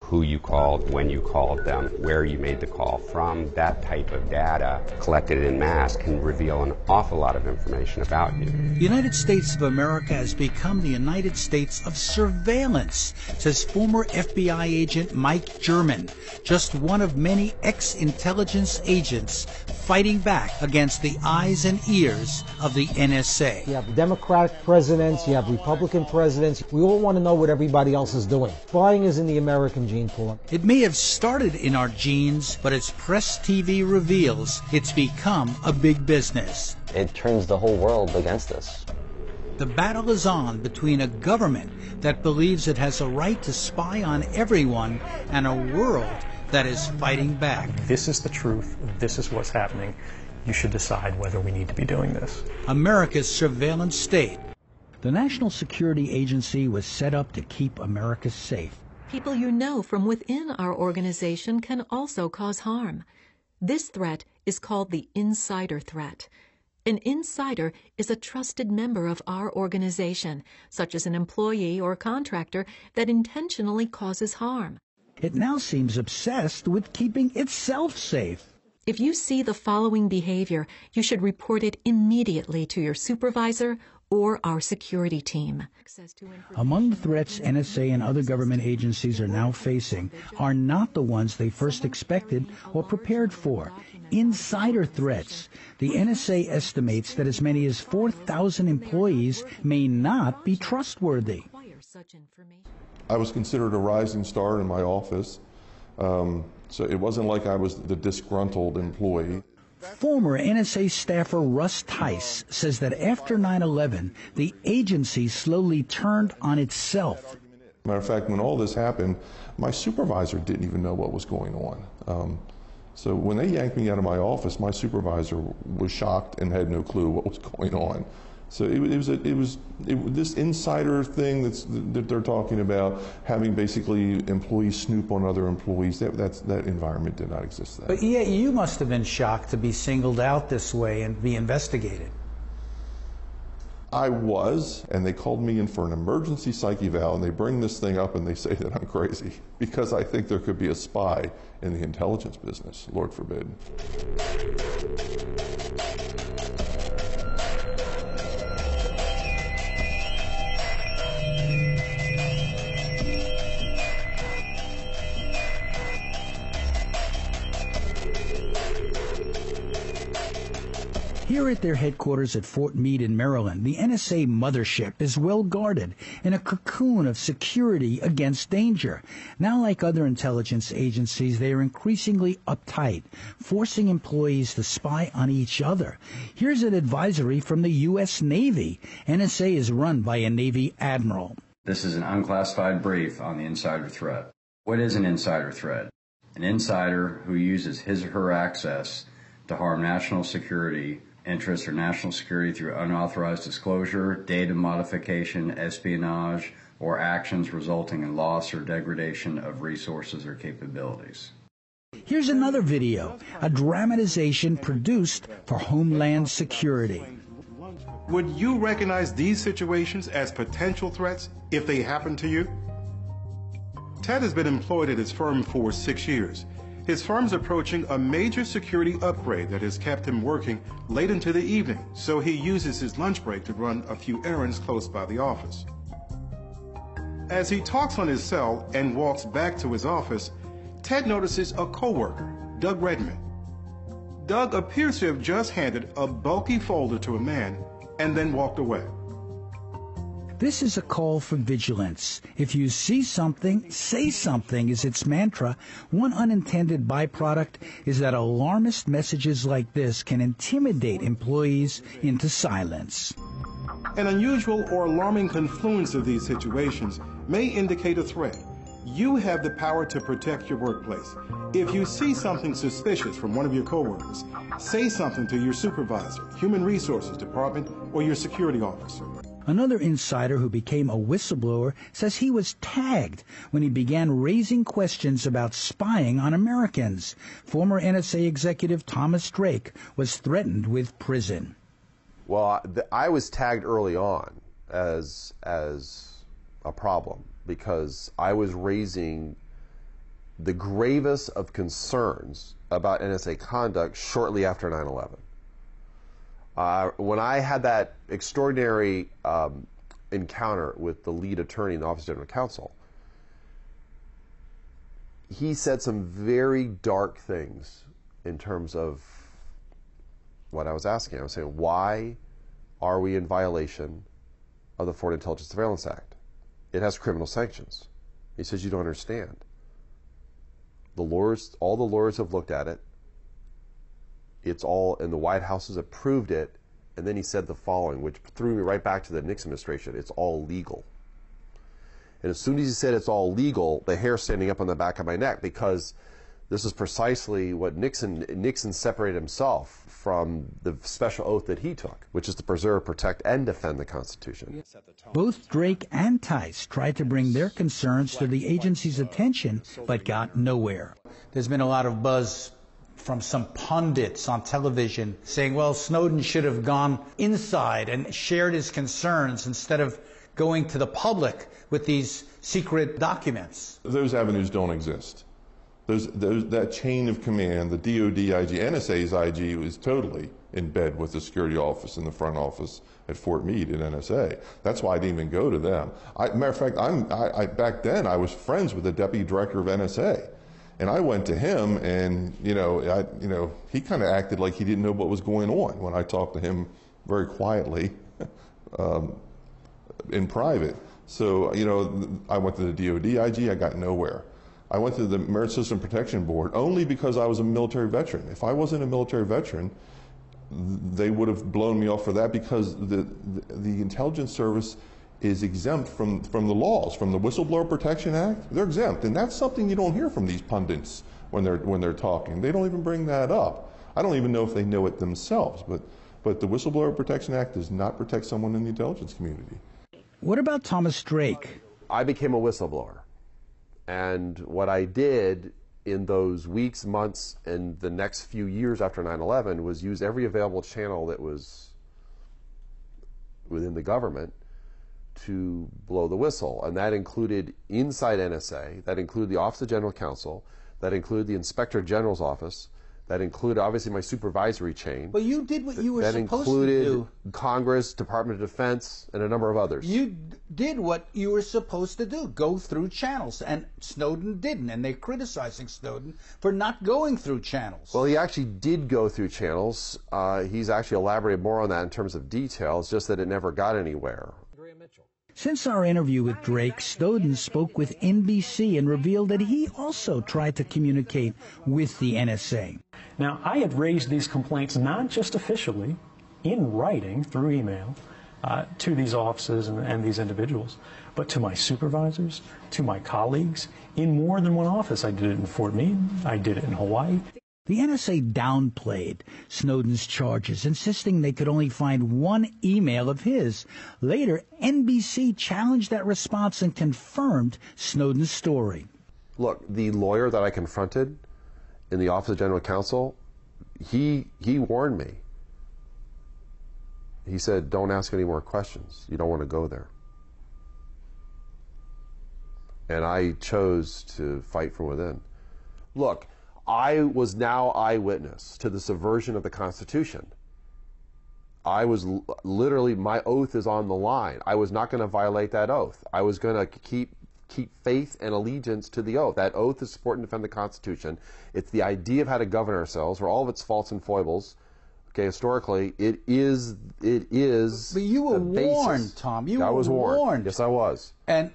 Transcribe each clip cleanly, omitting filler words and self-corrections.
who you called, when you called them, where you made the call from. That type of data collected en masse can reveal an awful lot of information about you. The United States of America has become the United States of surveillance, says former FBI agent Mike German, just one of many ex-intelligence agents fighting back against the eyes and ears of the NSA. You have Democratic presidents, you have Republican presidents. We all want to know what everybody else is doing. Spying is in the American gene pool. It may have started in our genes, but as Press TV reveals, it's become a big business. It turns the whole world against us. The battle is on between a government that believes it has a right to spy on everyone and a world that is fighting back. This is the truth. This is what's happening. You should decide whether we need to be doing this. America's surveillance state. The National Security Agency was set up to keep America safe. People you know from within our organization can also cause harm. This threat is called the insider threat. An insider is a trusted member of our organization, such as an employee or contractor that intentionally causes harm. It now seems obsessed with keeping itself safe. If you see the following behavior, you should report it immediately to your supervisor or our security team. Among the threats NSA and other government agencies are now facing are not the ones they first expected or prepared for. Insider threats. The NSA estimates that as many as 4,000 employees may not be trustworthy. I was considered a rising star in my office, so it wasn't like I was the disgruntled employee. Former NSA staffer Russ Tice says that after 9/11, the agency slowly turned on itself. Matter of fact, when all this happened, my supervisor didn't even know what was going on. So when they yanked me out of my office, my supervisor was shocked and had no clue what was going on. So it was this insider thing that they're talking about, having basically employees snoop on other employees. That environment did not exist then. But yet you must have been shocked to be singled out this way and be investigated. I was, and they called me in for an emergency psych eval, and they bring this thing up and they say that I'm crazy because I think there could be a spy in the intelligence business. Lord forbid. Here at their headquarters at Fort Meade in Maryland, the NSA mothership is well guarded in a cocoon of security against danger. Now, like other intelligence agencies, they are increasingly uptight, forcing employees to spy on each other. Here's an advisory from the U.S. Navy. NSA is run by a Navy admiral. This is an unclassified brief on the insider threat. What is an insider threat? An insider who uses his or her access to harm national security interests or national security through unauthorized disclosure, data modification, espionage, or actions resulting in loss or degradation of resources or capabilities. Here's another video, a dramatization produced for Homeland Security. Would you recognize these situations as potential threats if they happen to you? Ted has been employed at his firm for 6 years. His firm's approaching a major security upgrade that has kept him working late into the evening, so he uses his lunch break to run a few errands close by the office. As he talks on his cell and walks back to his office, Ted notices a coworker, Doug Redman. Doug appears to have just handed a bulky folder to a man and then walked away. This is a call for vigilance. If you see something, say something is its mantra. One unintended byproduct is that alarmist messages like this can intimidate employees into silence. An unusual or alarming confluence of these situations may indicate a threat. You have the power to protect your workplace. If you see something suspicious from one of your coworkers, say something to your supervisor, human resources department, or your security officer. Another insider who became a whistleblower says he was tagged when he began raising questions about spying on Americans. Former NSA executive Thomas Drake was threatened with prison. Well, I was tagged early on as a problem because I was raising the gravest of concerns about NSA conduct shortly after 9/11. When I had that extraordinary encounter with the lead attorney in the Office of General Counsel, he said some very dark things in terms of what I was asking. I was saying, why are we in violation of the Foreign Intelligence Surveillance Act? It has criminal sanctions. He says, you don't understand. The lawyers, all the lawyers have looked at it. It's all, and the White House has approved it. And then he said the following, which threw me right back to the Nixon administration. It's all legal. And as soon as he said it's all legal, the hair standing up on the back of my neck, because this is precisely what Nixon separated himself from the special oath that he took, which is to preserve, protect, and defend the Constitution. Both Drake and Tice tried to bring their concerns to the agency's attention, but got nowhere. There's been a lot of buzz from some pundits on television saying, well, Snowden should have gone inside and shared his concerns instead of going to the public with these secret documents. Those avenues don't exist. That chain of command, the DOD IG, NSA's IG is totally in bed with the security office and the front office at Fort Meade at NSA. That's why I didn't even go to them. Matter of fact, back then I was friends with the deputy director of NSA. And I went to him, and he kind of acted like he didn't know what was going on when I talked to him very quietly in private. So I went to the DOD IG, I got nowhere. I went to the Merit System Protection Board only because I was a military veteran. If I wasn't a military veteran, they would have blown me off for that, because the intelligence service is exempt from the laws, from the Whistleblower Protection Act. They're exempt, and that's something you don't hear from these pundits when they're talking. They don't even bring that up. I don't even know if they know it themselves, but the Whistleblower Protection Act does not protect someone in the intelligence community. What about Thomas Drake? I became a whistleblower, and what I did in those weeks, months, and the next few years after 9/11 was use every available channel that was within the government to blow the whistle. And that included inside NSA, that included the Office of General Counsel, that included the Inspector General's office, that included obviously my supervisory chain. Well, you did what you were supposed to do. That included Congress, Department of Defense, and a number of others. You did what you were supposed to do, go through channels, and Snowden didn't, and they're criticizing Snowden for not going through channels. Well, he actually did go through channels. He's actually elaborated more on that in terms of detail. It's just that it never got anywhere. Since our interview with Drake, Snowden spoke with NBC and revealed that he also tried to communicate with the NSA. Now, I had raised these complaints not just officially, in writing, through email, to these offices and these individuals, but to my supervisors, to my colleagues, in more than one office. I did it in Fort Meade, I did it in Hawaii. The NSA downplayed Snowden's charges, insisting they could only find one email of his. Later, NBC challenged that response and confirmed Snowden's story. Look, the lawyer that I confronted in the Office of General Counsel, he warned me. He said, don't ask any more questions. You don't want to go there. And I chose to fight from within. Look, I was now eyewitness to the subversion of the Constitution. I was literally, my oath is on the line. I was not going to violate that oath. I was going to keep faith and allegiance to the oath. That oath is support and defend the Constitution. It's the idea of how to govern ourselves, for all of its faults and foibles. Okay, historically, it is. But you were warned, Tom. I was warned. Yes, I was. And.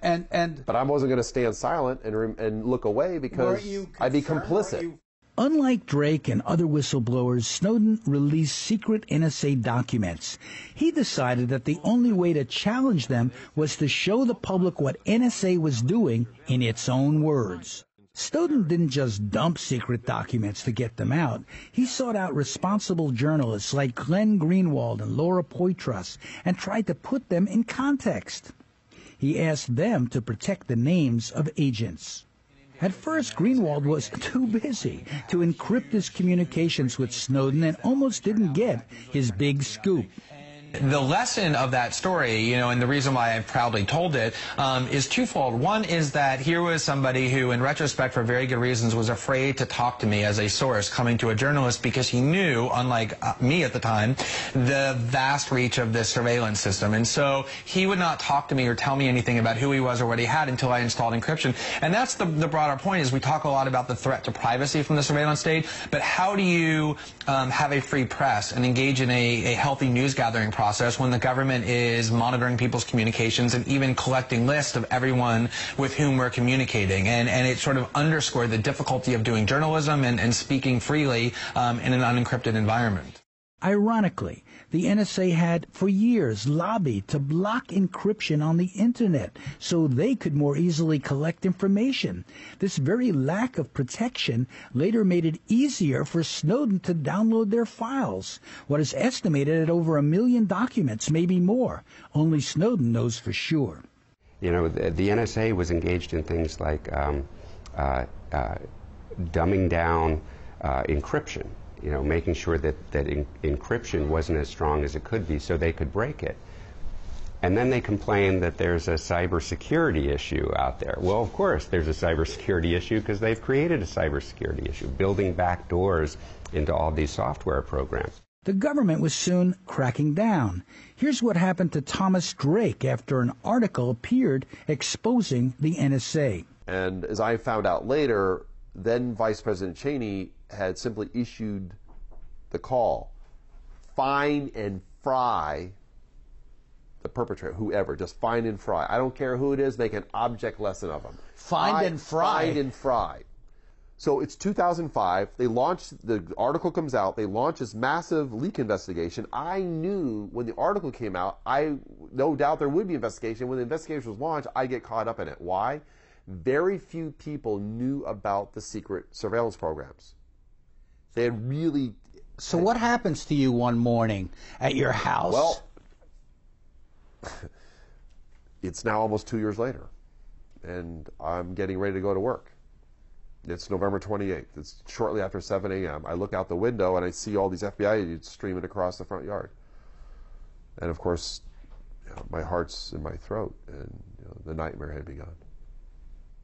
But I wasn't going to stand silent and look away because I'd be complicit. Unlike Drake and other whistleblowers, Snowden released secret NSA documents. He decided that the only way to challenge them was to show the public what NSA was doing in its own words. Snowden didn't just dump secret documents to get them out. He sought out responsible journalists like Glenn Greenwald and Laura Poitras and tried to put them in context. He asked them to protect the names of agents. At first, Greenwald was too busy to encrypt his communications with Snowden and almost didn't get his big scoop. The lesson of that story, and the reason why I've proudly told it, is twofold. One is that here was somebody who, in retrospect, for very good reasons, was afraid to talk to me as a source coming to a journalist because he knew, unlike me at the time, the vast reach of this surveillance system. And so he would not talk to me or tell me anything about who he was or what he had until I installed encryption. And that's the broader point, is we talk a lot about the threat to privacy from the surveillance state, but how do you have a free press and engage in a healthy news gathering process when the government is monitoring people's communications and even collecting lists of everyone with whom we're communicating? And it sort of underscored the difficulty of doing journalism and speaking freely in an unencrypted environment. Ironically, the NSA had for years lobbied to block encryption on the Internet so they could more easily collect information. This very lack of protection later made it easier for Snowden to download their files, what is estimated at over 1 million documents, maybe more. Only Snowden knows for sure. The NSA was engaged in things like dumbing down encryption. Making sure that encryption wasn't as strong as it could be so they could break it. And then they complain that there's a cybersecurity issue out there. Well, of course there's a cybersecurity issue because they've created a cybersecurity issue, building back doors into all these software programs. The government was soon cracking down. Here's what happened to Thomas Drake after an article appeared exposing the NSA. And as I found out later, then Vice President Cheney had simply issued the call, fine and fry the perpetrator, whoever, just fine and fry. I don't care who it is, make an object lesson of them. Find and fry. Find and fry. So it's 2005, they launched, the article comes out, they launch this massive leak investigation. I knew when the article came out, no doubt there would be investigation. When the investigation was launched, I get caught up in it. Why? Very few people knew about the secret surveillance programs. They had really... So what happens to you one morning at your house? Well, it's now almost 2 years later, and I'm getting ready to go to work. It's November 28th. It's shortly after 7 a.m. I look out the window and I see all these FBI agents streaming across the front yard. And of course, my heart's in my throat, and the nightmare had begun.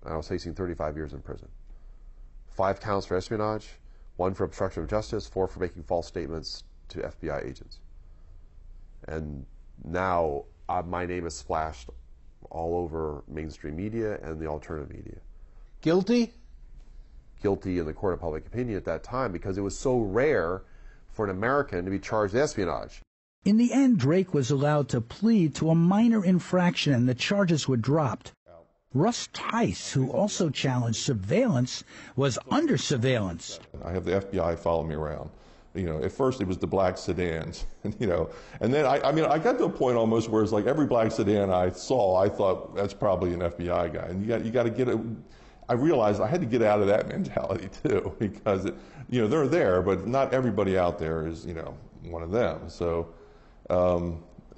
I was facing 35 years in prison. 5 counts for espionage, 1 for obstruction of justice, 4 for making false statements to FBI agents. And now my name is splashed all over mainstream media and the alternative media. Guilty? Guilty in the court of public opinion at that time because it was so rare for an American to be charged with espionage. In the end, Drake was allowed to plead to a minor infraction and the charges were dropped. Russ Tice, who also challenged surveillance, was under surveillance. I have the FBI follow me around. At first it was the black sedans, and then I got to a point almost where it's like every black sedan I saw, I thought that's probably an FBI guy, and you got to get it. I realized I had to get out of that mentality too, because they're there, but not everybody out there is one of them. So.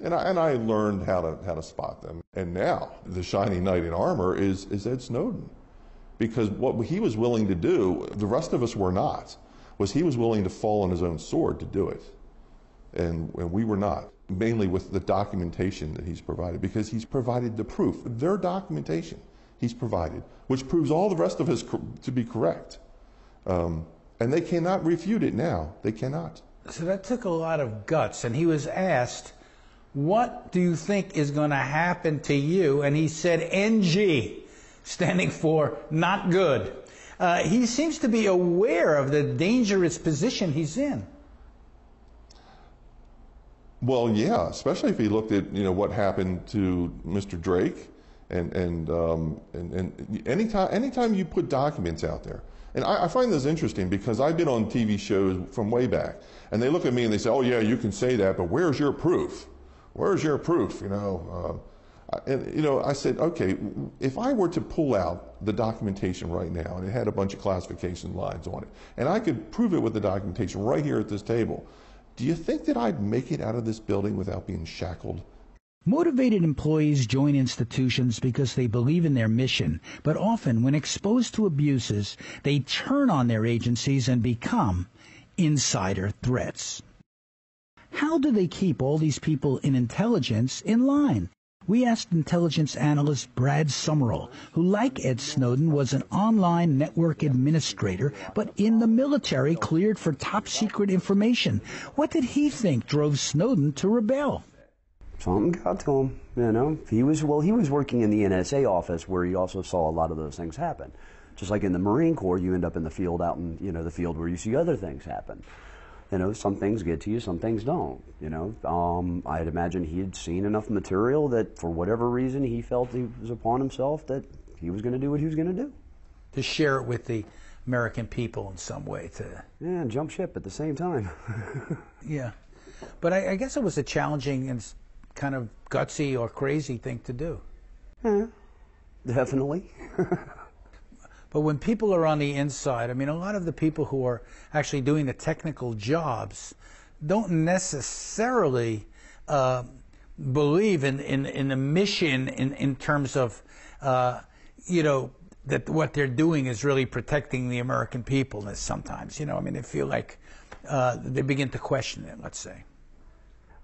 And I learned how to spot them. And now the shining knight in armor is Ed Snowden, because what he was willing to do, the rest of us were not, was he was willing to fall on his own sword to do it, and we were not. Mainly with the documentation that he's provided, because he's provided the proof. Their documentation he's provided, which proves all the rest of us to be correct, and they cannot refute it now. They cannot. So that took a lot of guts, and he was asked, what do you think is going to happen to you? And he said NG, standing for not good. He seems to be aware of the dangerous position he's in. Well, yeah, especially if he looked at what happened to Mr. Drake, and anytime you put documents out there. And I find this interesting because I've been on TV shows from way back, and they look at me and they say, oh yeah, you can say that, but where's your proof? Where's your proof? I said, okay, if I were to pull out the documentation right now, and it had a bunch of classification lines on it, and I could prove it with the documentation right here at this table, do you think that I'd make it out of this building without being shackled? Motivated employees join institutions because they believe in their mission, but often when exposed to abuses, they turn on their agencies and become insider threats. How do they keep all these people in intelligence in line? We asked intelligence analyst Brad Summerall, who, like Ed Snowden, was an online network administrator, but in the military cleared for top-secret information. What did he think drove Snowden to rebel? Something got to him, you know. He was working in the NSA office where he also saw a lot of those things happen. Just like in the Marine Corps, you end up in the field out in, you know, the field where you see other things happen. You know, some things get to you, some things don't, you know. I'd imagine he had seen enough material that for whatever reason he felt he was upon himself that he was going to do what he was going to do. To share it with the American people in some way. Yeah, and jump ship at the same time. Yeah. But I guess it was a challenging and kind of gutsy or crazy thing to do. Yeah, definitely. But when people are on the inside, I mean, a lot of the people who are actually doing the technical jobs don't necessarily believe in the mission in terms of, you know, that what they're doing is really protecting the American people sometimes. You know, I mean, they feel like they begin to question it, let's say.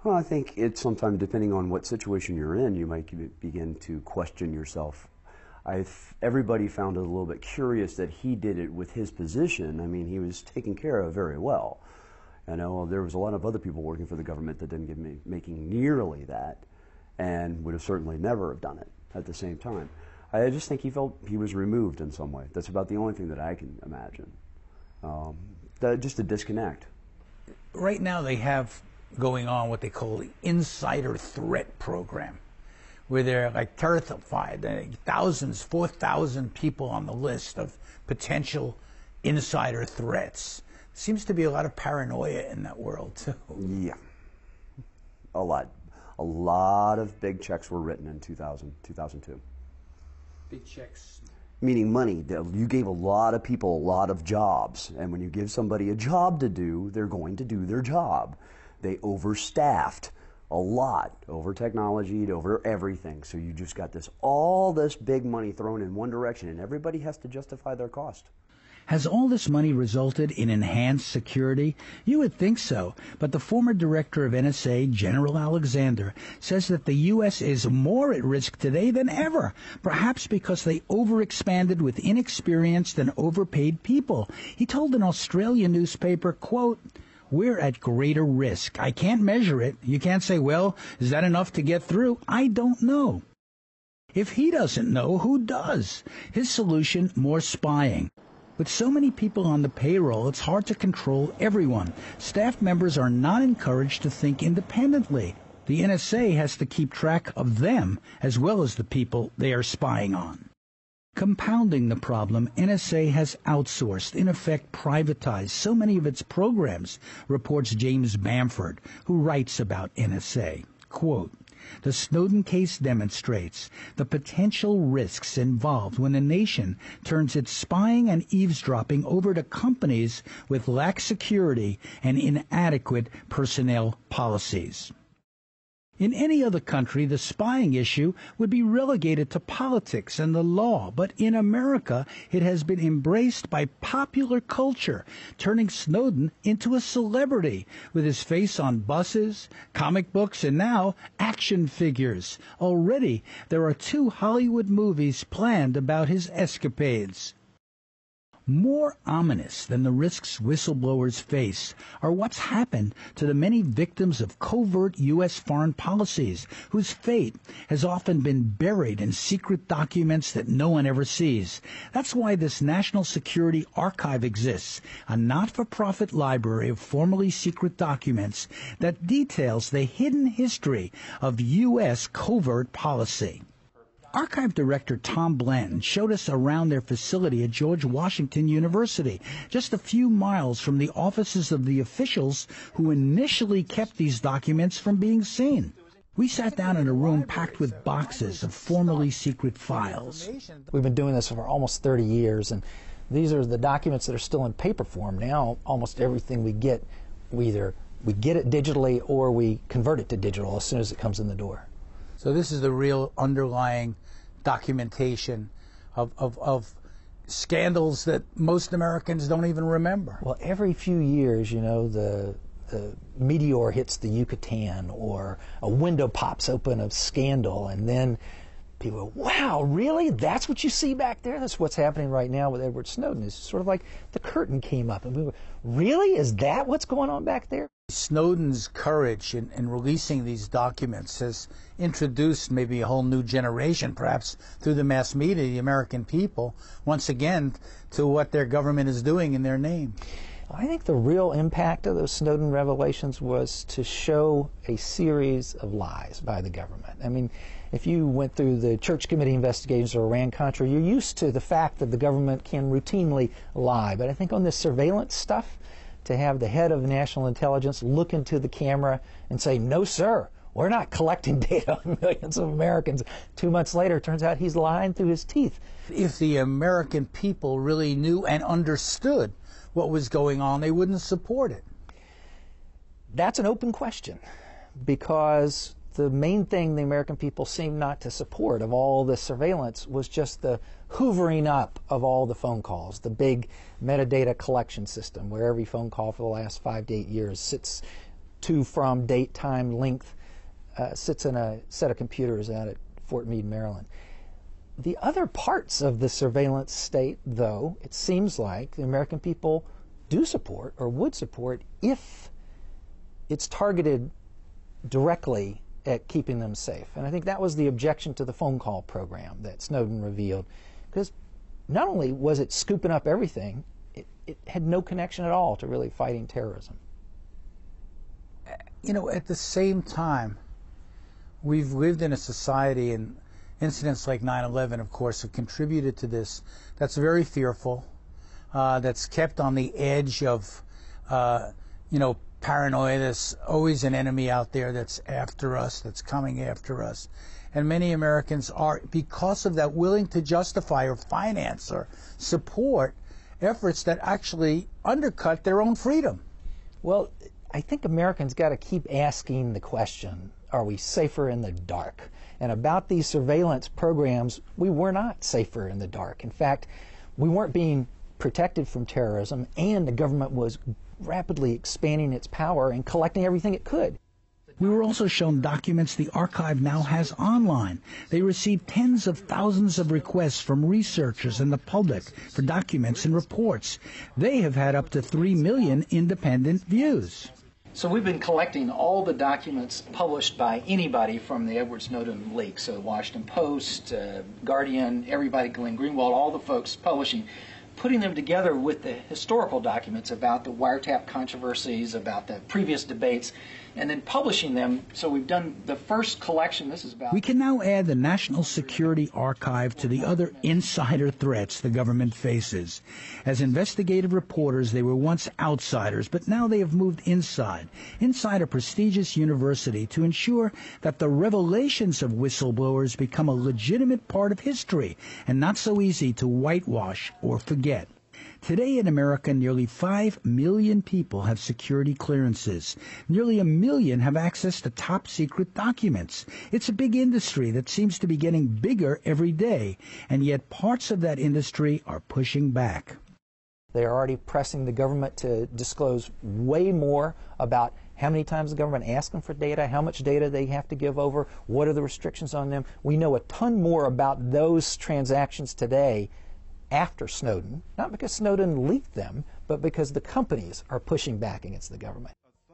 Well, I think it's sometimes, depending on what situation you're in, you might begin to question yourself. Everybody found it a little bit curious that he did it with his position. I mean, he was taken care of very well. You know, there was a lot of other people working for the government that didn't get making nearly that, and would have certainly never have done it at the same time. I just think he felt he was removed in some way. That's about the only thing that I can imagine. Just a disconnect. Right now they have going on what they call the Insider Threat Program, where they're like terrified. 4,000 people on the list of potential insider threats. Seems to be a lot of paranoia in that world, too. Yeah. A lot. A lot of big checks were written in 2002. Big checks? Meaning money. You gave a lot of people a lot of jobs. And when you give somebody a job to do, they're going to do their job. They overstaffed a lot, over technology, over everything. So you just got all this big money thrown in one direction, and everybody has to justify their cost. Has all this money resulted in enhanced security? You would think so, but the former director of NSA, General Alexander, says that the U.S. is more at risk today than ever, perhaps because they overexpanded with inexperienced and overpaid people. He told an Australian newspaper, quote, "We're at greater risk. I can't measure it. You can't say, well, is that enough to get through? I don't know." If he doesn't know, who does? His solution, more spying. With so many people on the payroll, it's hard to control everyone. Staff members are not encouraged to think independently. The NSA has to keep track of them as well as the people they are spying on. Compounding the problem, NSA has outsourced, in effect privatized, so many of its programs, reports James Bamford, who writes about NSA. Quote, "The Snowden case demonstrates the potential risks involved when a nation turns its spying and eavesdropping over to companies with lax security and inadequate personnel policies." In any other country, the spying issue would be relegated to politics and the law, but in America, it has been embraced by popular culture, turning Snowden into a celebrity, with his face on buses, comic books, and now action figures. Already, there are 2 Hollywood movies planned about his escapades. More ominous than the risks whistleblowers face are what's happened to the many victims of covert U.S. foreign policies, whose fate has often been buried in secret documents that no one ever sees. That's why this National Security Archive exists, a not-for-profit library of formerly secret documents that details the hidden history of U.S. covert policy. Archive Director Tom Blanton showed us around their facility at George Washington University, just a few miles from the offices of the officials who initially kept these documents from being seen. We sat down in a room packed with boxes of formerly secret files. We've been doing this for almost 30 years, and these are the documents that are still in paper form. Now, almost everything we get, we get it digitally or we convert it to digital as soon as it comes in the door. So this is the real underlying documentation of scandals that most Americans don't even remember. Well, every few years, you know, the meteor hits the Yucatan, or a window pops open of scandal, and then people go, wow, really? That's what you see back there? That's what's happening right now with Edward Snowden. It's sort of like the curtain came up, and we were, really? Is that what's going on back there? Snowden's courage in releasing these documents has introduced maybe a whole new generation, perhaps through the mass media, the American people, once again, to what their government is doing in their name. I think the real impact of those Snowden revelations was to show a series of lies by the government. I mean, if you went through the Church Committee investigations or Iran-Contra, you're used to the fact that the government can routinely lie. But I think on this surveillance stuff, to have the head of national intelligence look into the camera and say, no, sir, we're not collecting data on millions of Americans. 2 months later, it turns out he's lying through his teeth. If the American people really knew and understood what was going on, they wouldn't support it. That's an open question, because the main thing the American people seemed not to support of all this surveillance was just the hoovering up of all the phone calls, the big metadata collection system where every phone call for the last 5 to 8 years sits to, from, date, time, length, sits in a set of computers out at Fort Meade, Maryland. The other parts of the surveillance state, though, it seems like the American people do support or would support if it's targeted directly at keeping them safe. And I think that was the objection to the phone call program that Snowden revealed, because not only was it scooping up everything, it had no connection at all to really fighting terrorism. You know, at the same time, we've lived in a society, and incidents like 9/11, of course, have contributed to this, that's very fearful, that's kept on the edge of, paranoia. There's always an enemy out there that's after us, that's coming after us. And many Americans are, because of that, willing to justify or finance or support efforts that actually undercut their own freedom. Well, I think Americans got to keep asking the question, are we safer in the dark? And about these surveillance programs, we were not safer in the dark. In fact, we weren't being protected from terrorism, and the government was rapidly expanding its power and collecting everything it could. We were also shown documents the archive now has online. They received tens of thousands of requests from researchers and the public for documents and reports. They have had up to 3 million independent views. So we've been collecting all the documents published by anybody from the Edward Snowden leak. So Washington Post, Guardian, everybody, Glenn Greenwald, all the folks publishing, putting them together with the historical documents about the wiretap controversies, about the previous debates, and then publishing them. So we've done the first collection. This is about... We can now add the National Security Archive to the other insider threats the government faces. As investigative reporters, they were once outsiders, but now they have moved inside a prestigious university to ensure that the revelations of whistleblowers become a legitimate part of history and not so easy to whitewash or forget. Today in America, nearly 5 million people have security clearances. Nearly 1 million have access to top-secret documents. It's a big industry that seems to be getting bigger every day, and yet parts of that industry are pushing back. They are already pressing the government to disclose way more about how many times the government asks them for data, how much data they have to give over, what are the restrictions on them. We know a ton more about those transactions today after Snowden, not because Snowden leaked them, but because the companies are pushing back against the government.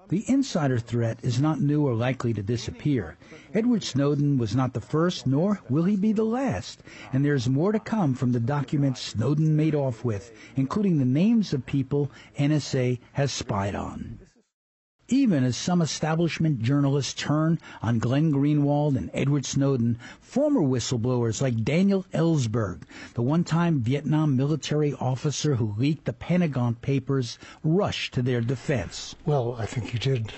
The insider threat is not new or likely to disappear. Edward Snowden was not the first, nor will he be the last. And there's more to come from the documents Snowden made off with, including the names of people NSA has spied on. Even as some establishment journalists turn on Glenn Greenwald and Edward Snowden, former whistleblowers like Daniel Ellsberg, the one-time Vietnam military officer who leaked the Pentagon Papers, rush to their defense. Well, I think he did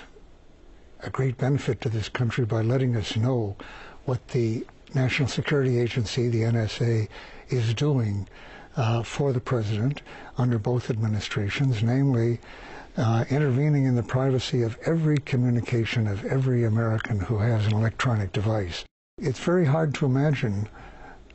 a great benefit to this country by letting us know what the National Security Agency, the NSA, is doing for the president under both administrations, namely intervening in the privacy of every communication of every American who has an electronic device. It's very hard to imagine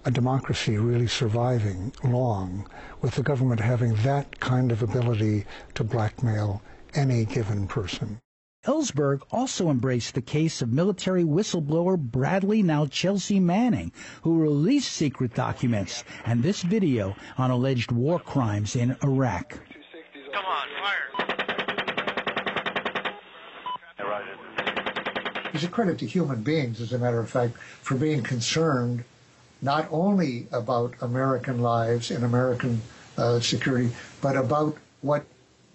a democracy really surviving long with the government having that kind of ability to blackmail any given person. Ellsberg also embraced the case of military whistleblower Bradley, now Chelsea Manning, who released secret documents and this video on alleged war crimes in Iraq. Come on, fire. It's a credit to human beings, as a matter of fact, for being concerned not only about American lives and American security, but about what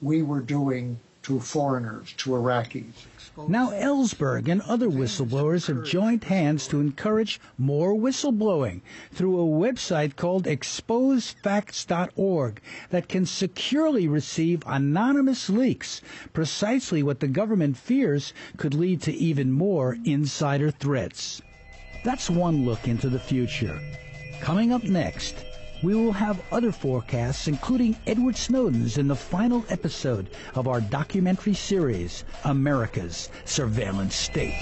we were doing to foreigners, to Iraqis. Now Ellsberg and other whistleblowers have joined hands to encourage more whistleblowing through a website called exposefacts.org that can securely receive anonymous leaks, precisely what the government fears could lead to even more insider threats. That's one look into the future. Coming up next, we will have other forecasts, including Edward Snowden's in the final episode of our documentary series, America's Surveillance State.